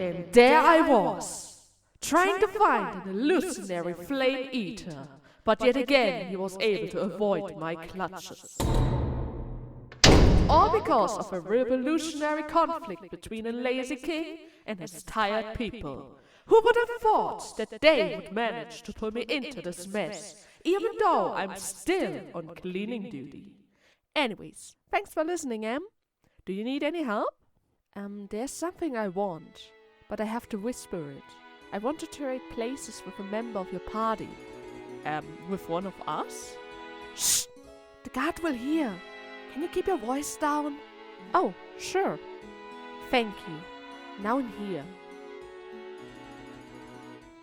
And there I was, trying to find an illusionary flame eater, but yet again he was able to avoid my clutches. All because of a revolutionary conflict between a lazy king and his tired people. Who would have thought that they would manage to pull me into this mess, even though I'm still on cleaning duty? Anyways, thanks for listening, Em. Do you need any help? There's something I want, but I have to whisper it. I want to trade places with a member of your party. With one of us? Shh! The guard will hear. Can you keep your voice down? Oh, sure. Thank you. Now in here.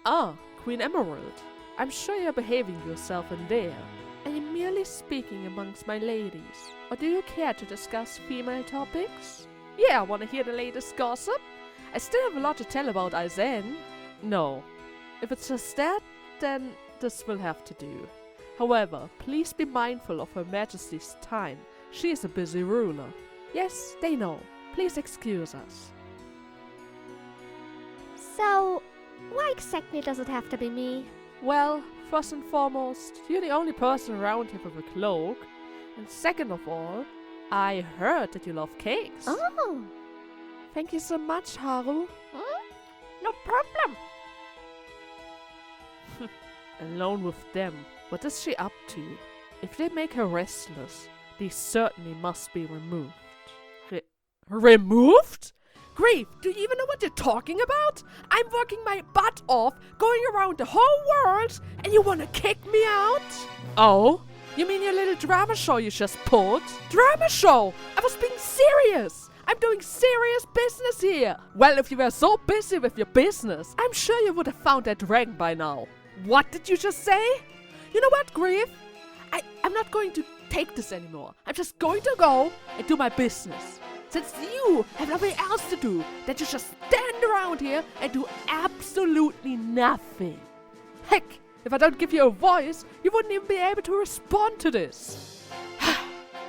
Ah, Queen Emerald. I'm sure you're behaving yourself in there. Are you merely speaking amongst my ladies? Or do you care to discuss female topics? Yeah, wanna hear the latest gossip? I still have a lot to tell about Aizen. No. If it's just that, then this will have to do. However, please be mindful of Her Majesty's time. She is a busy ruler. Yes, they know. Please excuse us. So, why exactly does it have to be me? Well, first and foremost, you're the only person around here with a cloak. And second of all, I heard that you love cakes. Oh! Thank you so much, Haru. No problem. Alone with them. What is she up to? If they make her restless, they certainly must be removed. Removed? Grief, do you even know what you're talking about? I'm working my butt off, going around the whole world, and you wanna kick me out? Oh? You mean your little drama show you just pulled? Drama show? I was being serious! I'm doing serious business here! Well, if you were so busy with your business, I'm sure you would have found that dragon by now. What did you just say? You know what, Grief? I'm not going to take this anymore. I'm just going to go and do my business. Since you have nothing else to do, that you just stand around here and do absolutely nothing. Heck, if I don't give you a voice, you wouldn't even be able to respond to this.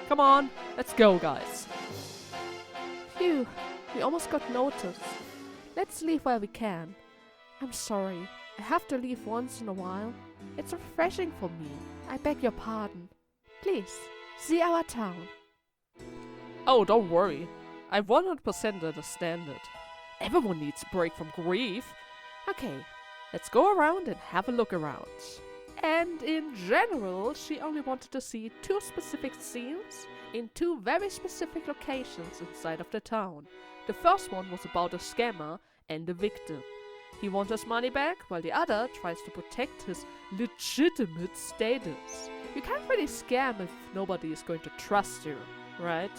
Come on, let's go, guys. Phew, we almost got noticed. Let's leave while we can. I'm sorry, I have to leave once in a while. It's refreshing for me. I beg your pardon. Please, see our town. Oh, don't worry. I 100% understand it. Everyone needs a break from grief. Okay, let's go around and have a look around. And in general, she only wanted to see 2 specific scenes in 2 very specific locations inside of the town. The first one was about a scammer and the victim. He wants his money back, while the other tries to protect his legitimate status. You can't really scam if nobody is going to trust you, right?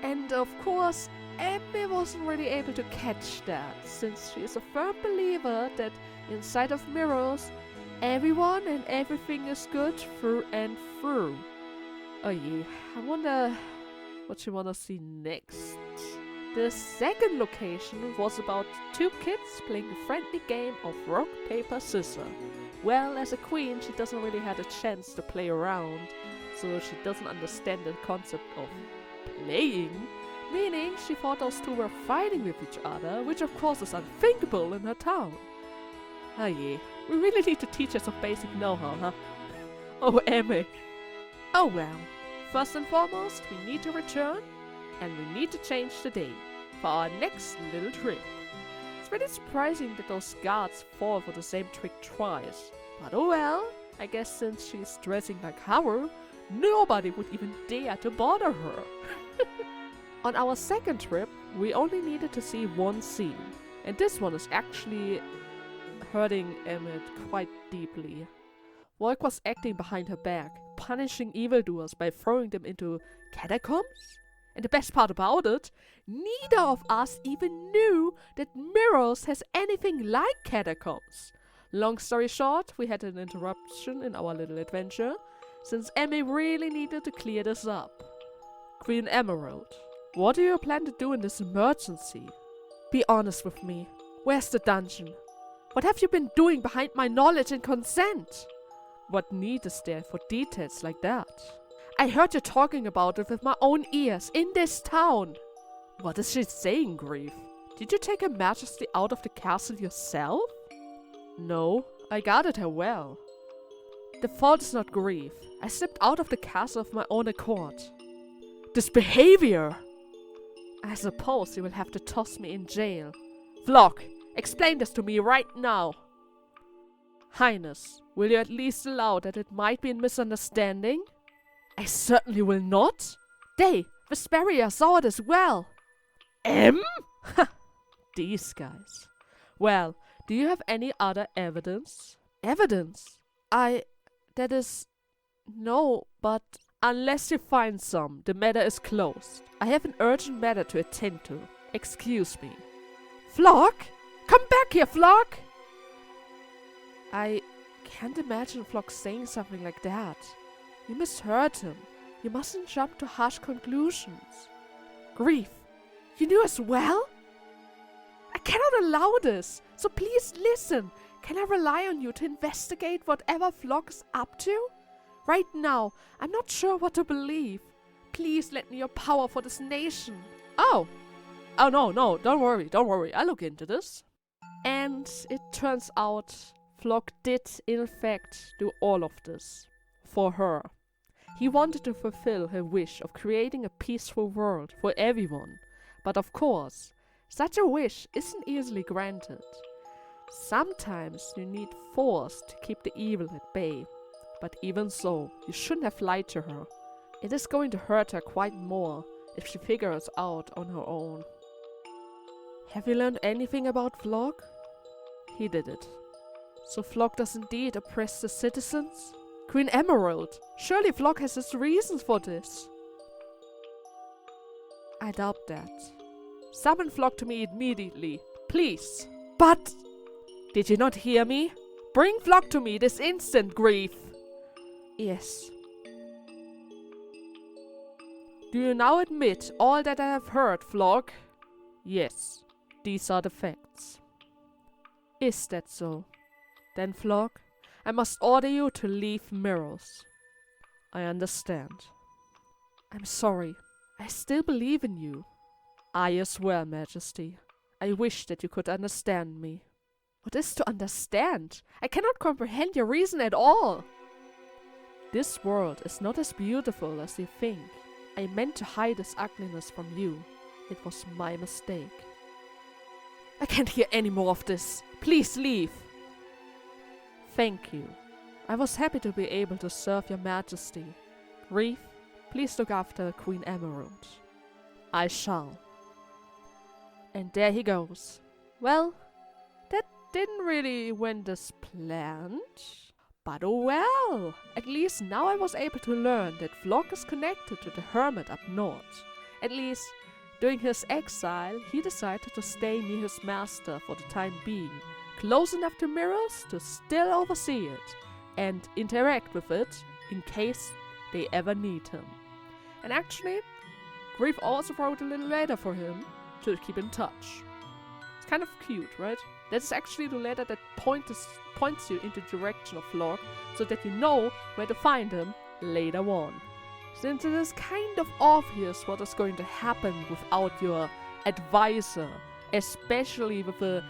And of course, Emmy wasn't really able to catch that, since she is a firm believer that inside of Miross, everyone and everything is good through and through. Oh yeah, I wonder what you wanna see next. The second location was about 2 kids playing a friendly game of rock, paper, scissors. Well, as a queen, she doesn't really have a chance to play around, so she doesn't understand the concept of playing, meaning she thought those 2 were fighting with each other, which of course is unthinkable in her town. Oh yeah, we really need to teach her some basic know-how, huh? Oh, Emmy. Oh well, first and foremost, we need to return, and we need to change the day for our next little trick. It's really surprising that those guards fall for the same trick twice. But oh well, I guess since she's dressing like Haru, nobody would even dare to bother her. On our second trip, we only needed to see 1 scene. And this one is actually hurting Emmett quite deeply. Volk was acting behind her back, punishing evildoers by throwing them into catacombs? And the best part about it, neither of us even knew that Miross has anything like catacombs. Long story short, we had an interruption in our little adventure, since Emmy really needed to clear this up. Queen Emerald, what do you plan to do in this emergency? Be honest with me. Where's the dungeon? What have you been doing behind my knowledge and consent? What need is there for details like that? I heard you talking about it with my own ears in this town. What is she saying, Grief? Did you take Her Majesty out of the castle yourself? No, I guarded her well. The fault is not grief. I slipped out of the castle of my own accord. This behavior! I suppose you will have to toss me in jail. Flock, explain this to me right now. Highness, will you at least allow that it might be a misunderstanding? I certainly will not. They, Vesperia, saw it as well. Ha! These guys. Well, do you have any other evidence? Evidence? That is... No, but... Unless you find some, the matter is closed. I have an urgent matter to attend to. Excuse me. Flock? Come back here, Flock! I can't imagine Flock saying something like that. You misheard him. You mustn't jump to harsh conclusions. Grief, you knew as well? I cannot allow this, so please listen. Can I rely on you to investigate whatever Flock is up to? Right now, I'm not sure what to believe. Please lend me your power for this nation. Oh, no, don't worry. I'll look into this. And it turns out Flock did, in fact, do all of this for her. He wanted to fulfill her wish of creating a peaceful world for everyone. But of course, such a wish isn't easily granted. Sometimes you need force to keep the evil at bay. But even so, you shouldn't have lied to her. It is going to hurt her quite more if she figures out on her own. Have you learned anything about Flock? He did it. So Flock does indeed oppress the citizens? Queen Emerald, surely Flock has his reasons for this. I doubt that. Summon Flock to me immediately, please. But... Did you not hear me? Bring Flock to me this instant, Grief. Yes. Do you now admit all that I have heard, Flock? Yes, these are the facts. Is that so? Then, Flock, I must order you to leave Miross. I understand. I'm sorry. I still believe in you. I as well, Majesty. I wish that you could understand me. What is to understand? I cannot comprehend your reason at all. This world is not as beautiful as you think. I meant to hide its ugliness from you. It was my mistake. I can't hear any more of this. Please leave. Thank you. I was happy to be able to serve your Majesty. Grief, please look after Queen Emerald. I shall. And there he goes. Well, that didn't really went as planned. But oh well, at least now I was able to learn that Flock is connected to the hermit up north. At least, during his exile, he decided to stay near his master for the time being, close enough to Miross to still oversee it, and interact with it in case they ever need him. And actually, Grief also wrote a little letter for him to keep in touch. It's kind of cute, right? That's actually the letter that points you into the direction of Flock, so that you know where to find him later on. Since it is kind of obvious what is going to happen without your advisor, especially with a...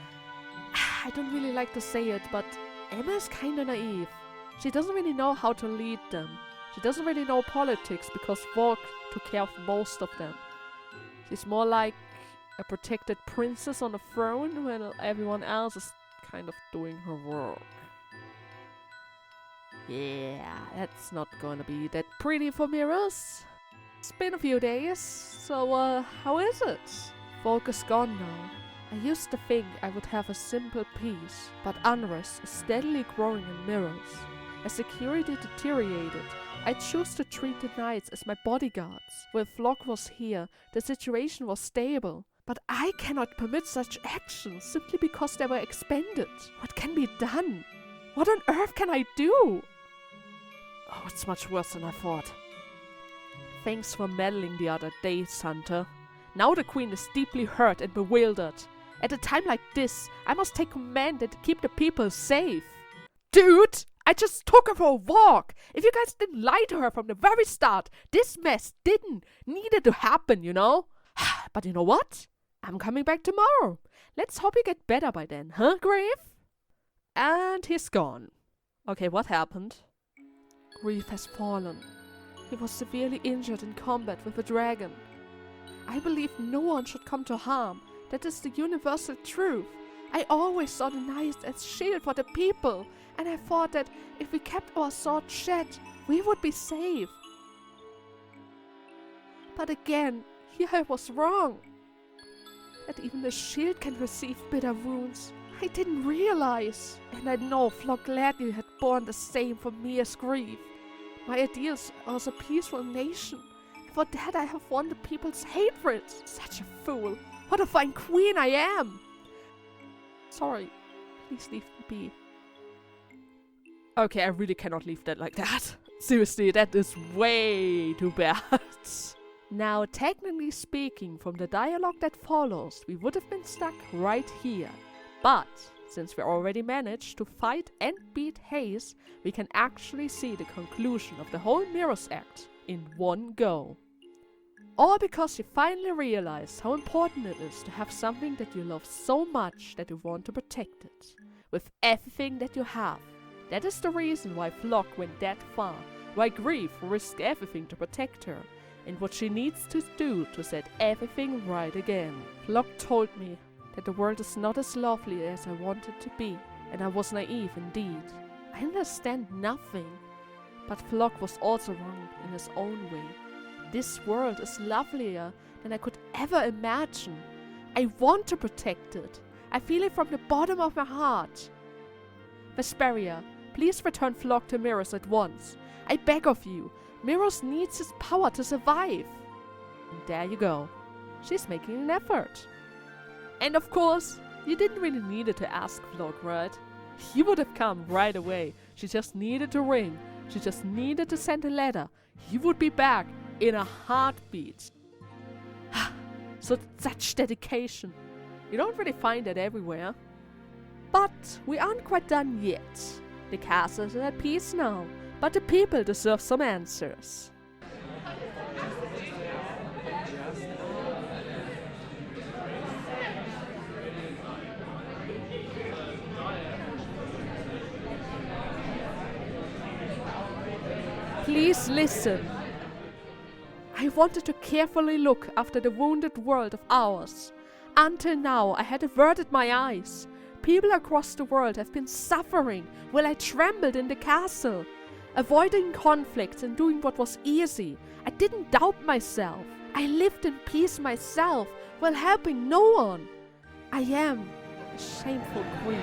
I don't really like to say it, but Emma is kinda naive. She doesn't really know how to lead them. She doesn't really know politics because Volk took care of most of them. She's more like a protected princess on the throne when everyone else is kind of doing her work. Yeah, that's not gonna be that pretty for Miross. It's been a few days, so how is it? Volk is gone now. I used to think I would have a simple peace, but unrest is steadily growing in Miross. As security deteriorated, I chose to treat the knights as my bodyguards. When Flock was here, the situation was stable. But I cannot permit such actions simply because they were expended. What can be done? What on earth can I do? Oh, it's much worse than I thought. Thanks for meddling the other day, Santa. Now the queen is deeply hurt and bewildered. At a time like this, I must take command and keep the people safe. Dude, I just took her for a walk. If you guys didn't lie to her from the very start, this mess needed to happen, you know? But you know what? I'm coming back tomorrow. Let's hope you get better by then, huh, Grief? And he's gone. Okay, what happened? Grief has fallen. He was severely injured in combat with a dragon. I believe no one should come to harm. That is the universal truth. I always saw the knights as shield for the people, and I thought that if we kept our sword shed, we would be safe. But again, here I was wrong. That even the shield can receive bitter wounds. I didn't realize. And I know Flock gladly had borne the same for me as Grief. My ideals was a peaceful nation. For that I have won the people's hatred. Such a fool. What a fine queen I am. Sorry. Please leave me be. Okay, I really cannot leave that like that. Seriously, that is way too bad. Now, technically speaking, from the dialogue that follows, we would have been stuck right here. But, since we already managed to fight and beat Haze, we can actually see the conclusion of the whole Miross act in one go. All because you finally realized how important it is to have something that you love so much that you want to protect it. With everything that you have. That is the reason why Flock went that far, why Grief risked everything to protect her, and what she needs to do to set everything right again. Flock told me that the world is not as lovely as I want it to be, and I was naive indeed. I understand nothing. But Flock was also wrong in his own way. This world is lovelier than I could ever imagine. I want to protect it. I feel it from the bottom of my heart. Vesperia, please return Flock to Miross at once. I beg of you. Miross needs his power to survive. And there you go. She's making an effort. And of course, you didn't really need it to ask Flock, right? He would have come right away. She just needed to ring. She just needed to send a letter. He would be back in a heartbeat. Such dedication. You don't really find that everywhere. But we aren't quite done yet. The castle is at peace now, but the people deserve some answers. Please listen. I wanted to carefully look after the wounded world of ours. Until now, I had averted my eyes. People across the world have been suffering while I trembled in the castle. Avoiding conflicts and doing what was easy. I didn't doubt myself. I lived in peace myself while helping no one. I am a shameful queen.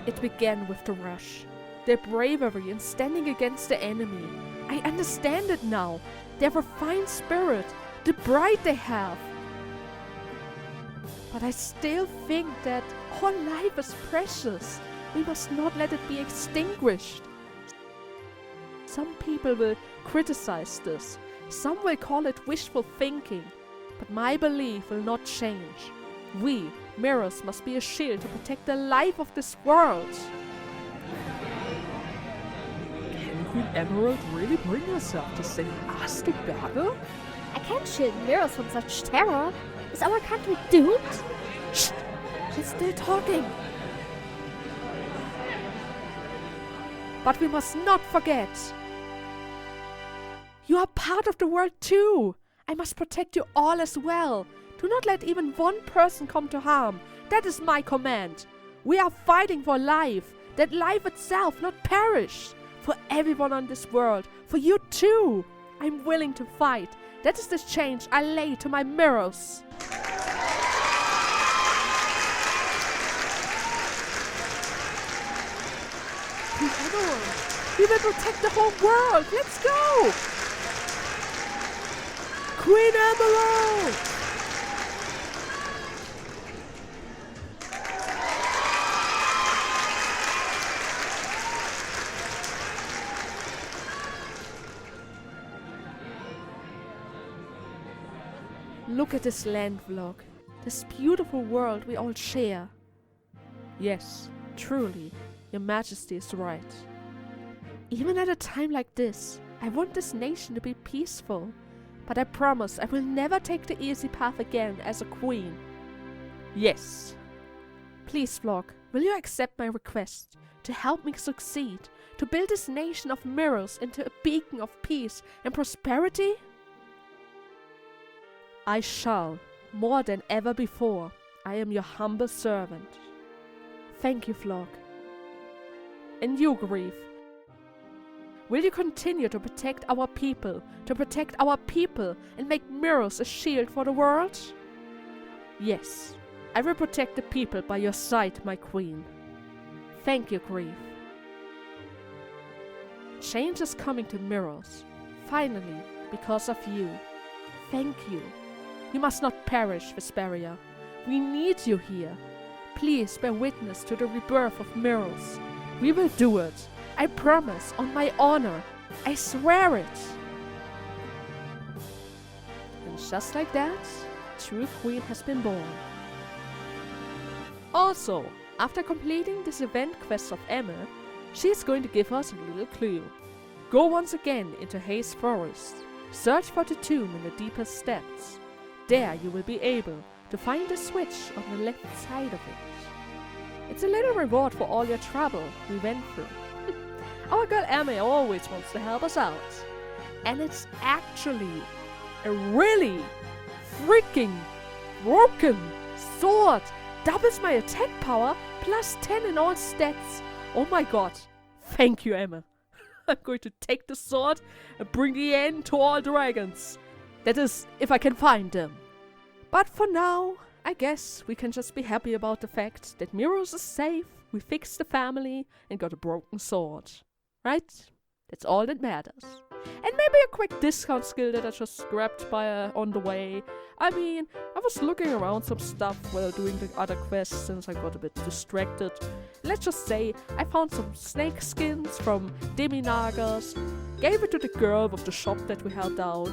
It began with the rush. Their bravery in standing against the enemy. I understand it now. Their refined spirit, the pride they have. But I still think that all life is precious. We must not let it be extinguished. Some people will criticize this. Some will call it wishful thinking. But my belief will not change. We, Miross, must be a shield to protect the life of this world. Queen Emerald really bring herself to sing us to battle? I can't shield Miross from such terror. Is our country doomed? Shh! She's still talking. But we must not forget. You are part of the world too. I must protect you all as well. Do not let even one person come to harm. That is my command. We are fighting for life. That life itself not perish. For everyone on this world, for you too. I'm willing to fight. That is the change I lay to my Miross. We will protect the whole world. Let's go! Queen Emerald! Look at this land vlog, this beautiful world we all share. Yes, truly, Your Majesty is right. Even at a time like this, I want this nation to be peaceful. but I promise I will never take the easy path again as a queen. Yes. Please, Flock, will you accept my request to help me succeed, to build this nation of Miross into a beacon of peace and prosperity? I shall, more than ever before. I am your humble servant. Thank you, Flock. And you, Grief. Will you continue to protect our people, and make Miross a shield for the world? Yes, I will protect the people by your side, my queen. Thank you, Grief. Change is coming to Miross, finally, because of you. Thank you. You must not perish, Vesperia. We need you here. Please bear witness to the rebirth of Miross. We will do it. I promise, on my honor. I swear it. And just like that, a true queen has been born. Also, after completing this event quest of Emma, she is going to give us a little clue. Go once again into Haze Forest. Search for the tomb in the deepest depths. There you will be able to find the switch on the left side of it. It's a little reward for all your trouble we went through. Our girl Emma always wants to help us out. And it's actually a really freaking broken sword. Doubles my attack power, plus 10 in all stats. Oh my god. Thank you, Emma. I'm going to take the sword and bring the end to all dragons. That is, if I can find them. But for now, I guess we can just be happy about the fact that Miross is safe, we fixed the family, and got a broken sword. Right? That's all that matters. And maybe a quick discount skill that I just grabbed on the way. I mean, I was looking around some stuff while doing the other quests since I got a bit distracted. Let's just say I found some snake skins from Demi Nagas, gave it to the girl with the shop that we helped out.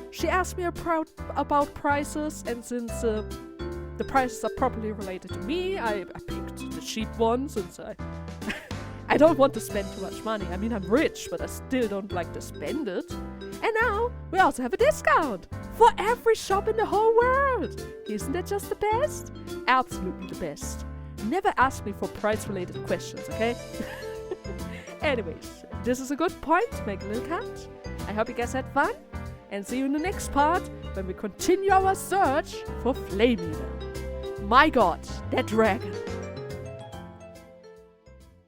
She asked me about prices, and since the prices are properly related to me, I picked the cheap one since I don't want to spend too much money. I mean, I'm rich, but I still don't like to spend it. And now, we also have a discount for every shop in the whole world. Isn't that just the best? Absolutely the best. Never ask me for price-related questions, okay? Anyways, this is a good point to make a little cut. I hope you guys had fun, and see you in the next part when we continue our search for Flame Eater. My god, that dragon.